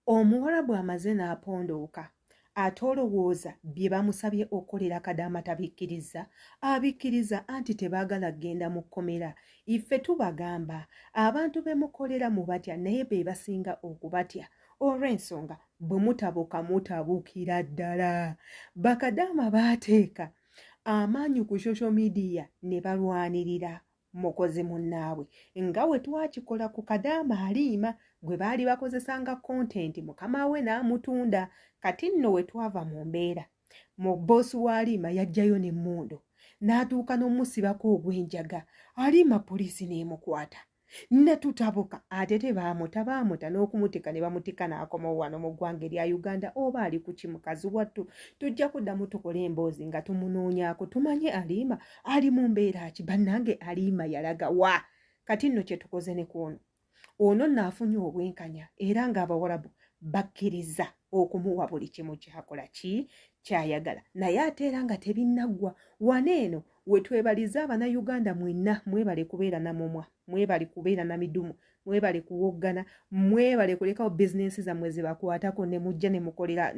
Omuwarabu amaze n'apondooka ate olowooza bye bamusabye okukolera Kadaama tabikkiriza abikkiriza anti tebaagala kgenda mu kkomera. Iffe tubagamba abantu be mukolera mubatya naye be basinga okubatya olw'ensonga bwe mutabuka mutabukira ddala. Bakadaama baateeka amaanyi ku social media ne balwanirira mukozi munnaabwe nga bwe twakikola ku Kadaama Halima gwe baali bakozesanga content mukama we n'amutunda. Kati nno we twava mu mbeera mu boosi wa Halima yajjayo n'emmondo n'atuuka n'omusibako ogw'enjaga. Halima poliisi n'emukwata ne tutabuka ate tebaamuta n'okumutika ne bamutika n'akomawo wano mu ggwanga erya Uganda. Oba ali ku ki mukazi wattu? Tujja kuddamu tukola emboozi nga tumunoonyaako tumanye Halima ali mu mbeera ki. Bannange Halima yalaga wa? Kati nno kye tukoze ne ku ono n'afunye obwenkanya era ng'Abawarabu bakkiriza okumuwa buli kimu kyakola kyayagala. Naye ate era nga tebinnaggwa waneeno we twebaliza Abannayuganda mwenna mwebale kubeera namumwa, mwebale kubeera na midumu, mwebale kuwoggana, mwebale kulekawo bizinensi zammwe zibakwatako ne mujja ne mukolera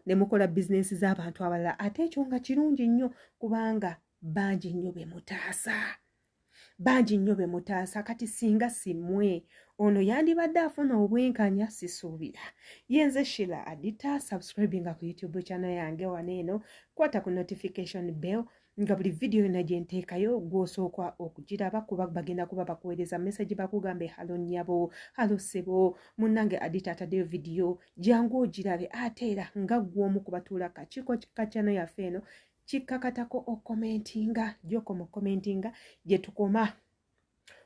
ne mukola bizinensi z'abantu abalala. Ate ekyo nga kirungi nnyo kubanga bangi nnyo be mutaasa. Kati singa si mmwe ono yandibadde afuna obwenkanya sisuubira. Yenze Sheila Adita, subscribinga ku YouTube channel yange waneeno, kwata ku notification bell nga buli video yonna gye nteekayo gw'osooka okugiraba kuba bagenda kuba bakuweereza message bakugambe halo nnyabo, halo ssebo, munnange Adita ataddeyo video jangu ogirabe. Ate era nga gw'omu kubatuula kakiiko ka channel yaffe eno kikkakatako okomentinga gyoko mu komentinga gye tukoma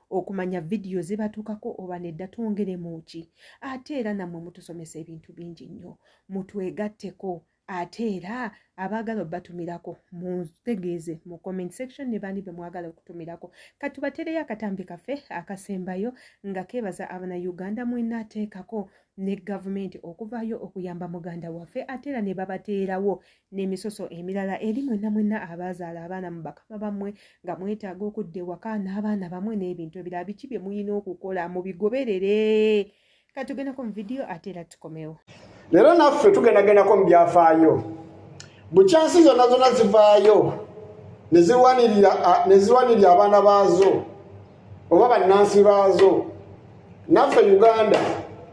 okumanya video zibatuukako oba nedda twongere mu ki. Ate era nammwe mutusomesa ebintu bingi nnyo, mutwegatteko. Ate era abaagala obbatumirako mutegeeze mu comment section ne bandi be mwagala okutumirako. Katubatereyo akatambi kaffe akasembayo nga keebaza Abannayuganda mwenna ateekako ne gavumenti okuvaayo okuyamba muganda waffe. Ate era ne babateerawo n'emisoso emirala eri mwenna abazaala abaana mu bakama bammwe nga mwetaaga okudda ewaka n'abaana bammwe n'ebintu ebirala biki bye mulina okukola mubigoberere. Katugendako mu video ate era tukomewo. Leero naffe tugendako mu byafaayo. Bukyansi zonna zivaayo ne zirwanirira abaana baazo oba bannansi baazo. Naffe Uganda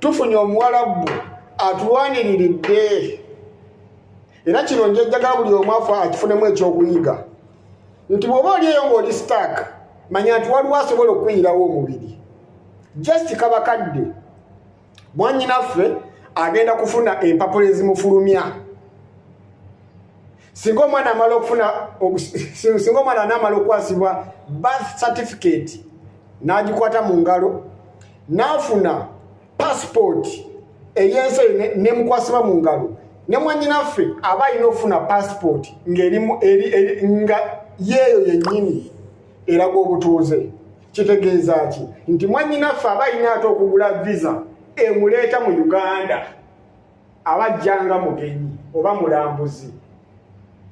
tufunye Omuwarabu atulwaniridde. Era kino njagala buli omu afa akifunemu ekyokuyiga nti bw'oba oliyo ng'oli stuck manya nti waliwo asobola okuyirawo omubiri. Just kabakadde mwannyinaffe agenda kufuna empapula ezimufulumya. Singa omwana anaamala okwasibwa birth certificate n'agikwata mu ngalo n'afuna passport ey'ensi n'emukwasibwa mu ngalo, ne mwannyinaffe aba alina okufuna passport nga yeeyo yennyini eraga obutuuze. Kitegeeza ki? Nti mwannyinaffe aba alina ate okugula visa emuleeta mu Uganda abajjanga mugenyi oba mulambuzi.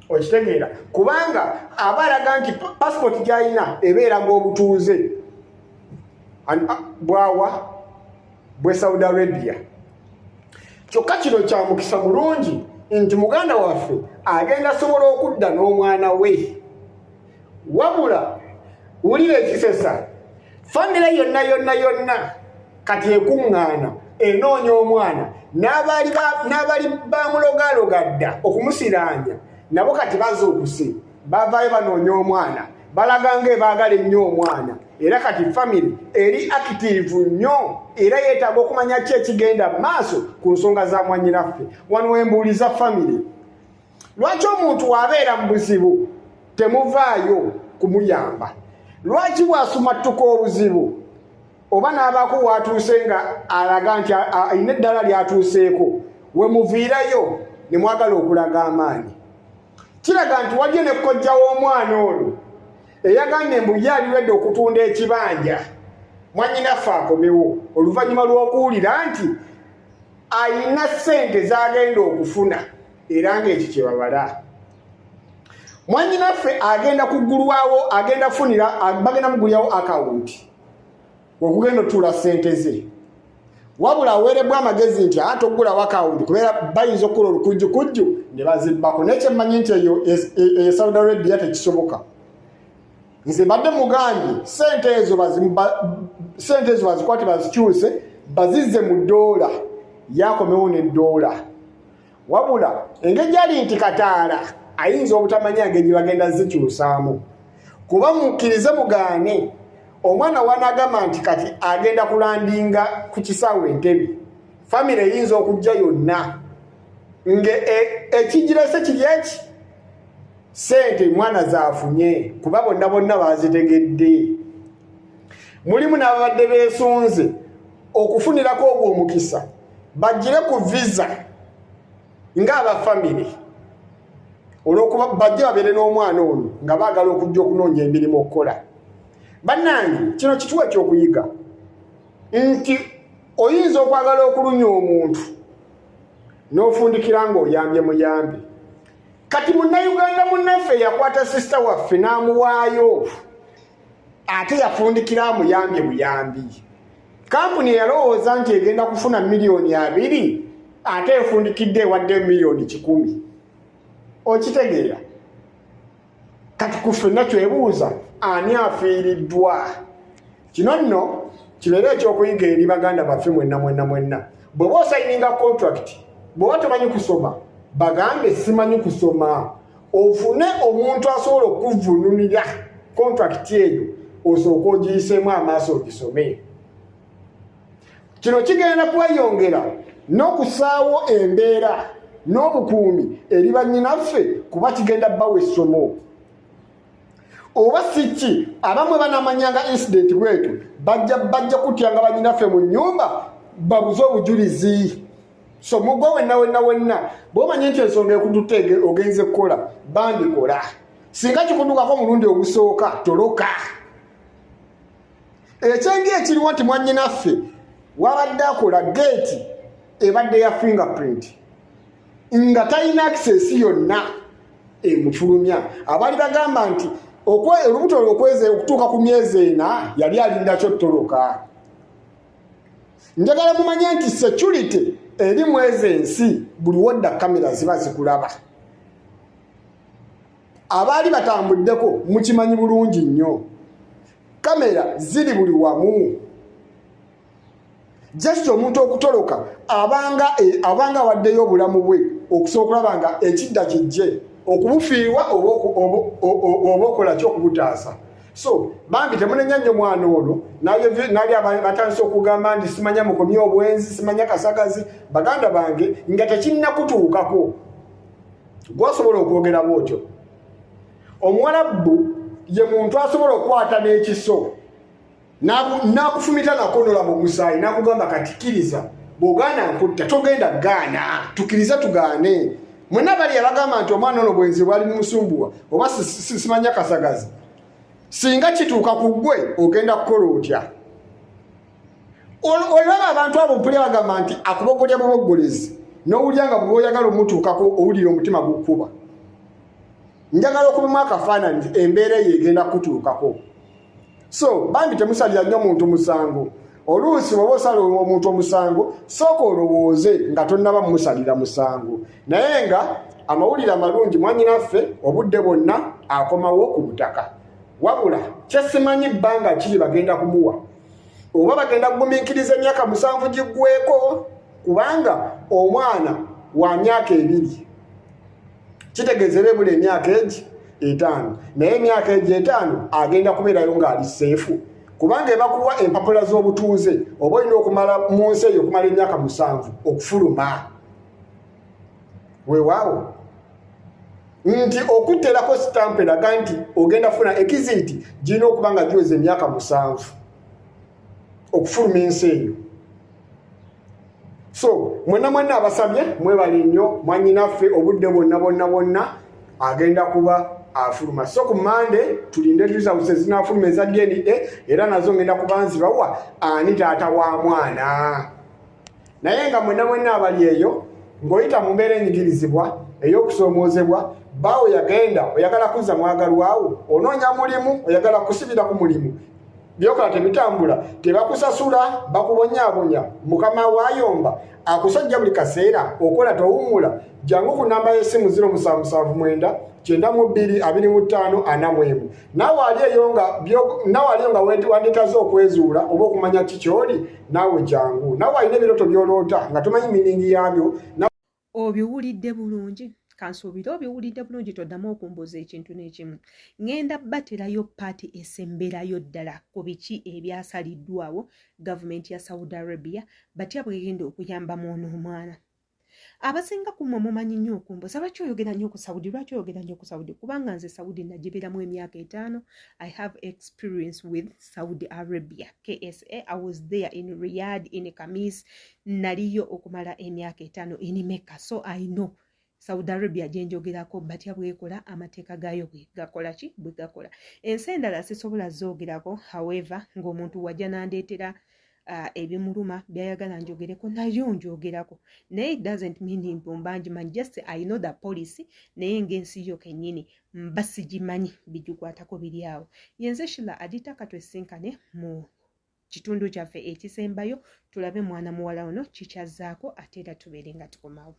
Okitegeera? Kubanga aba alaga nti passport gy'alina ebeeraga obutuuze. Bwawa bwe Saudi Arabia. Kyokka kino kya mukisa mulungi nti muganda waffe agenda asobola okudda n'omwana we. Wabula wulira ekisesa, famire yonna kati ekuŋŋaana enoonya omwana n'abali bamulogalogadda okumusiraanya nabo kati bazuukuse bavaayo banoonya omwana balaga ng'ebaagala ennyo omwana. Era kati famire eri active nnyo era yeetaaga okumanya ki ekigenda maaso ku nsonga za mwannyinaffe. Wano wembuuliza famire, lwaki omuntu w'abeera mu buzibu temuvaayo kumuyamba? Lwaki bw'asumattuka obuzibu oba n'abaako w'atuuse nga alaga nti alina eddala ly'atuuseeko we muviirayo ne mwagala okulaga amaanyi? Kiraga nti wajje ne kkojja w'omwana ono eyagambye mbu ye aliwedde okutunda ekibanja. Mwannyinaffe akomewo oluvannyuma lw'okuwulira nti alina ssente z'agenda okufuna era ng'ekyo kye babala. Mwannyinaffe agenda kuggulwawo, bagenda mugulyawo akawunti okugenda otuula ssente ze. wabula aweerebwa amagezi nti atogula wakawundi kubeera bayinza okukola olukujjukujju ne bazibbako naye kyemmanyi nti eyo Saudi Arabia tekisoboka. Nze mbadde mugambye sente ezo bazikwate bazikyuse bazizze mu ddoola yakomewo n'eddoola. Wabula engeri gyali nti Kataala ayinza obutamanya engeri bagenda zikyusaamu kuba mukkirize mugaane omwana wanagamba nti kati agenda kulandinga ku kisaawe Entebbe famire eyinza okujja yonna ekigirese kiri eki sente mwana zaafunye kuba bonna bazitegedde. Mulimu n'ababadde beesunze okufunirako ogwo omukisa bajjire ku visa ng'abafamire olw'okuba bajje babeere n'omwana ono nga baagala okujja okunoonya emirimu okukola. Bannange kino kituwa ekyokuyiga nti oyinza okwagala okulumya omuntu n'ofundikira ng'oyambye muyambi. Kati munnayuganda munnaffe yakwata sisita waffe n'amuwaayo ate yafundikira amuyambye buyambi. Kampuni eyalowooza nti egenda kufuna $2,000,000 ate efundikidde ewadde $1,000,000. Okitegeera? Kati ku ffenna twebuuza ani afiiriddwa? Kino nno kibeere ekyokuyiga eri baganda baffe mwenna. Bw'oba osayininga contract bw'oba tomanyi kusoma bagambe simanyi kusoma ofune omuntu asobola okuvunulira contract eyo osooka ogiyiseemu amaaso ogisome. Kino kigenda kweyongera n'okusaawo embeera n'obukuumi eri bannyinaffe kuba kigenda bbawa essomo. Oba siki abamwe banamanyanga incident bwetu bajja kutyanga bannyinaffe mu nnyumba babuze obujulizi. So mugwa wenna bw'omanyi nti ensonga ekututte ogenze kukola bandikola. Singa kikuddukako omulundi ogusooka toloka. Ekyengi ekiriwo nti mwannyinaffe wabadde akola geeti ebadde ya fingerprint nga talina access yonna emufulumya. Abaali bagamba nti olubuto olwokweze okutuuka ku myezi 4 yali alinda kyottoloka. Njagala mumanye nti security eri mwezi ensi buli wodda kamera ziba zikulaba. Abaali batambuddeko mukimanyi bulungi nnyo kamera ziri buli wamu. Just omuntu okutoloka abanga awaddeyo obulamu bwe okusobola okulaba nga ekidda kijje okubufiirwa oba okola ki okubutaasa. So bambi temunenya nnyo mwana ono nali batandise okugamba nti simanya mukomye obwenzi simanya kasagazi baganda bange nga tekinnakutuukako gwosobola okwogera bwotyo. Omuwalabbu ye muntu asobola okukwata n'ekiso n'akufumita nakonola mu musaayi n'akugamba kati kkiriza bw'ogaana nkutta togenda gaana tukkirize tugaane. Mwenna bali abagamba nti omwana ono bwenzi bwali mumusumbuwa oba simanya kasagazi singa kituuka ku ggwe ogenda kukola otya? Olaba abantu abo mpulira bagamba nti akubogolya buboggolezi n'owulira nga bw'oyagala omutuukako owulira omutima gukuba. Njagala okubimu akafaananyi embeera eyo egenda kutuukako. So bambi temusalira nnyo muntu musango. Oluusi bw'oba osala omuntu omusango sooka olowooze nga tonnaba mumusalira musango. Naye nga amawulire amalungi mwannyinaffe obudde bwonna akomawo ku butaka. Wabula kyesimanyi bbanga kiri bagenda kumuwa oba bagenda kugumiikiriza emyaka 7 giggweko kubanga omwana wa myaka 2 kitegeeza ebula emyaka 5 naye emyaka 5 agenda kubeerayo ng'ali seefu kubanga ebakuwa empapula z'obutuuze oba olina okumala mu nsi eyo okumala emyaka 7 okufuluma. Weewaawo nti okutterako sitampu eraga nti ogenda funa ekiziti girina okuba nga giweza emyaka 7 okufuluma ensi eyo. So mwenna abasabye mwebale nnyo mwannyinaffe obudde bwonna agenda kuba afuluma. So ku Monday tulinde results zinafuluma eza DNA era nazo ngenda kuba nzibawa ani taata wa mwana. Naye nga mwenna abali eyo ng'oyita mu mbeera enyigirizibwa ey'okusoomoozebwa bawo oyagala kuzza mwagalwawo onoonya mulimu oyagala kusibira ku mulimu byokola tebitambula tebakusasula bakubonyaabonya mukama wayomba akusajja buli kaseera okola towummula jangu ku namba y'essimu 0779 9225 naawe ali eyo nga wanditaze okwezuula oba okumanya kikyoli naawe jangu naawe alina ebiroto byoloota nga tomanyi miningi yaabyo. Obiwulidde bulungi kansuubire obiwulidde bulungi toddamu okumbuuza ekintu n'ekimu. Ngenda baterayo paati esemberayo ddala ku biki ebyasaliddwawo gavumenti ya Saudi Arabia batya bwegenda okuyambamu ono omwana. Abasinga kumwe mumanyi nnyo okumbuuza lwaki oyogera nnyo ku Saudi, lwaki oyogera nnyo ku Saudi? Kubanga nze Saudi nagiberamu emyaka 5. I have experience with Saudi Arabia, KSA. I was there in Riyadh, in Kamis, naliyo okumala emyaka 5 in Mecca. So I know Saudi Arabia gyenjogerako batya bwekola amateeka gayo bwe gakola ki bwe gakola. Ensi endala sisobola zoogerako, however ng'omuntu wajja nandeetera ebimuluma byayagala njogereko nayo njogerako naye it doesn't mean mbombanjimanyi, just I know the policy naye ng'ensi yo kennyini mba sigimanyi bigikwatako biri awo. Yenze Sheila Adita katwesinkane mu kitundu kyaffe ekisembayo tulabe mwana muwala ono kikyazzaako ate era tubeere nga tukomawo.